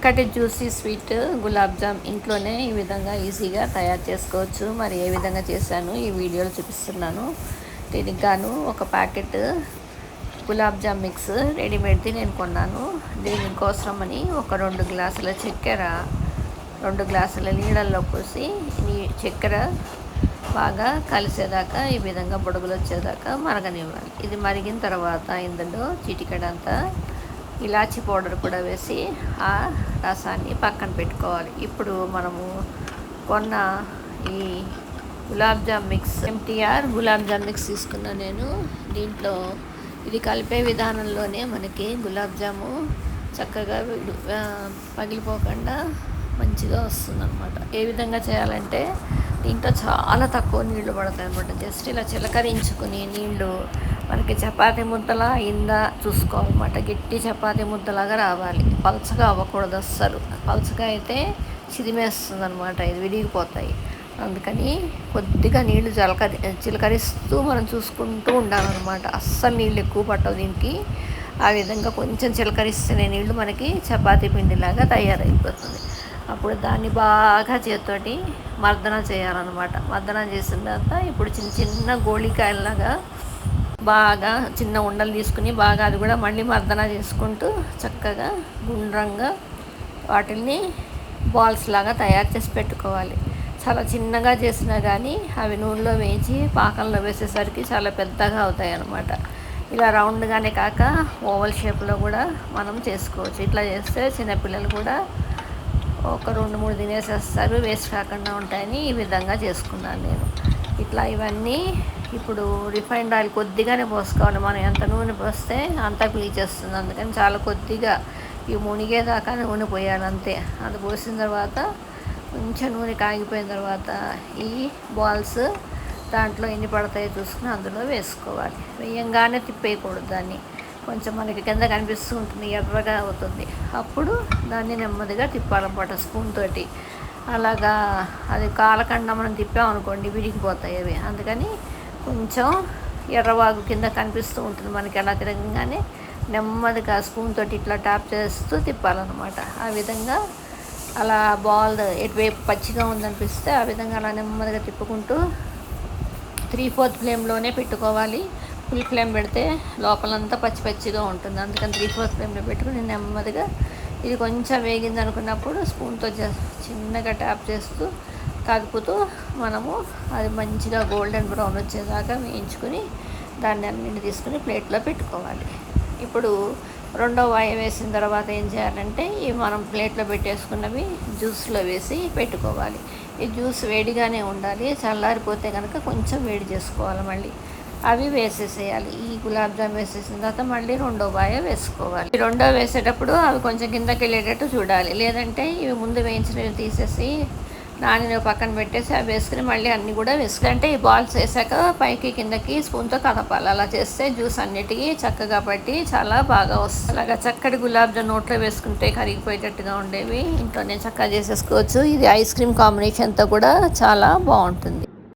చక్కటి juicy sweet gulab jam ఇంట్లోనే ఈ విధంగా ఈజీగా తయారు చేసుకోవచ్చు. మరి ఏ విధంగా చేశాను ఈ వీడియోలో చూపిస్తున్నాను. దీనికి గాను ఒక ప్యాకెట్ గులాబ్ జామ్ మిక్స్ రెడీమేడ్ది నేను కొన్నాను. దీనికోసమని ఒక 2 గ్లాసుల చక్కెర 2 గ్లాసుల నీళ్ళల్లో పోసి చక్కెర బాగా కలిసేదాకా ఈ విధంగా బుడగలు వచ్చేదాకా మరగనివ్వాలి. ఇది మరిగిన తర్వాత ఇందులో చిటికెడంతా ఇలాచీ పౌడర్ కూడా వేసి ఆ రసాన్ని పక్కన పెట్టుకోవాలి. ఇప్పుడు మనము కొన్న ఈ gulab jam mix MTR gulab jam mix తీసుకున్నా నేను. దీంట్లో ఇది కలిపే విధానంలోనే మనకి గులాబ్ జాము చక్కగా పగిలిపోకుండా మంచిగా వస్తుందన్నమాట. ఏ విధంగా చేయాలంటే దీంట్లో చాలా తక్కువ నీళ్లు పడతాయి అన్నమాట. జస్ట్ ఇలా చిలకరించుకుని నీళ్లు మనకి చపాతీ ముద్దలా అయిందా చూసుకోవాలన్నమాట. గట్టి చపాతీ ముద్దలాగా రావాలి, పలచగా అవ్వకూడదు అస్సలు. పలచగా అయితే చిదిమేస్తుంది అనమాట, ఇది విరిగిపోతాయి. అందుకని కొద్దిగా నీళ్లు చిలకరిస్తూ మనం చూసుకుంటూ ఉండాలన్నమాట. అస్సలు నీళ్ళు ఎక్కువ పట్టవు దీనికి. ఆ విధంగా కొంచెం చిలకరిస్తేనే నీళ్లు మనకి చపాతీ పిండిలాగా తయారైపోతుంది. అప్పుడు దాన్ని బాగా చేతితోటి మర్దన చేయాలన్నమాట. మర్దన చేసిన తర్వాత ఇప్పుడు చిన్న చిన్న గోళికాయలాగా బాగా చిన్న ఉండలు తీసుకుని బాగా అది కూడా మళ్ళీ మర్దన చేసుకుంటూ చక్కగా గుండ్రంగా వాటిని బాల్స్ లాగా తయారు చేసి పెట్టుకోవాలి. చాలా చిన్నగా చేసినా కానీ అవి నూనెలో వేయించి పాకంలో వేసేసరికి చాలా పెద్దగా అవుతాయి అన్నమాట. ఇలా రౌండ్గానే కాక ఓవల్ షేప్లో కూడా మనం చేసుకోవచ్చు. ఇట్లా చేస్తే చిన్నపిల్లలు కూడా ఒక 2-3 తినేసేస్తారు, వేస్ట్ కాకుండా ఉంటాయని ఈ విధంగా చేసుకున్నాను నేను. ఇట్లా ఇవన్నీ ఇప్పుడు రిఫైన్డ్ ఆయిల్ కొద్దిగానే పోసుకోవాలి. మనం ఎంత నూనె పోస్తే అంతా పీల్చేస్తుంది. అందుకని చాలా కొద్దిగా ఈ మునిగేదాకా నూనె పోయాలి అంతే. అది పోసిన తర్వాత కొంచెం నూనె కాగిపోయిన తర్వాత ఈ బాల్స్ దాంట్లో ఎన్ని పడతాయో చూసుకుని అందులో వేసుకోవాలి. వేయంగానే తిప్పేయకూడదు దాన్ని. కొంచెం మనకి కింద కనిపిస్తూ ఉంటుంది, ఎర్రగా అవుతుంది. అప్పుడు దాన్ని నెమ్మదిగా తిప్పాలన్నమాట స్పూన్ తోటి. అలాగా అది కాలకుండా మనం తిప్పామనుకోండి విరిగిపోతాయి అవి. అందుకని కొంచెం ఎర్రవాగు కింద కనిపిస్తూ ఉంటుంది మనకి. అలా తిరగగానే నెమ్మదిగా స్పూన్ తోటి ఇట్లా ట్యాప్ చేస్తూ తిప్పాలన్నమాట. ఆ విధంగా అలా బాల్ ఎటువైపు పచ్చిగా ఉందనిపిస్తే ఆ విధంగా అలా నెమ్మదిగా తిప్పుకుంటూ 3/4 ఫ్లేమ్లోనే పెట్టుకోవాలి. ఫుల్ ఫ్లేమ్ పెడితే లోపలంతా పచ్చి పచ్చిగా ఉంటుంది. అందుకని 3/4 ఫ్లేమ్లో పెట్టుకుని నెమ్మదిగా ఇది కొంచెం వేగింది అనుకున్నప్పుడు స్పూన్తో చిన్నగా ట్యాప్ చేస్తూ కదుపుతూ మనము అది మంచిగా గోల్డెన్ బ్రౌన్ వచ్చేదాకా వేయించుకుని దాన్ని అన్నింటి తీసుకుని ప్లేట్లో పెట్టుకోవాలి. ఇప్పుడు రెండో వాయి వేసిన తర్వాత ఏం చేయాలంటే ఇవి మనం ప్లేట్లో పెట్టేసుకున్నవి జ్యూస్లో వేసి పెట్టుకోవాలి. ఈ జ్యూస్ వేడిగానే ఉండాలి, చల్లారిపోతే కనుక కొంచెం వేడి చేసుకోవాలి. మళ్ళీ అవి వేసేసేయాలి. ఈ గులాబ్ జామ్ వేసేసిన తర్వాత మళ్ళీ రెండో వాయ వేసుకోవాలి. ఈ రెండో వేసేటప్పుడు అవి కొంచెం కిందకి వెళ్ళేటట్టు చూడాలి. లేదంటే ఇవి ముందు వేయించినవి తీసేసి నానిని పక్కన పెట్టేసి అవి వేసుకుని మళ్ళీ అన్నీ కూడా వేసుకుంటే ఈ బాల్స్ వేసాక పైకి కిందకి స్పూన్తో కదపాలి. అలా చేస్తే జ్యూస్ అన్నిటికీ చక్కగా పట్టి చాలా బాగా వస్తుంది. అలాగా చక్కటి గులాబ్ జామ్ నోట్లో వేసుకుంటే కరిగిపోయేటట్టుగా ఉండేవి ఇంట్లోనే చక్కగా చేసేసుకోవచ్చు. ఇది ఐస్ క్రీమ్ కాంబినేషన్తో కూడా చాలా బాగుంటుంది.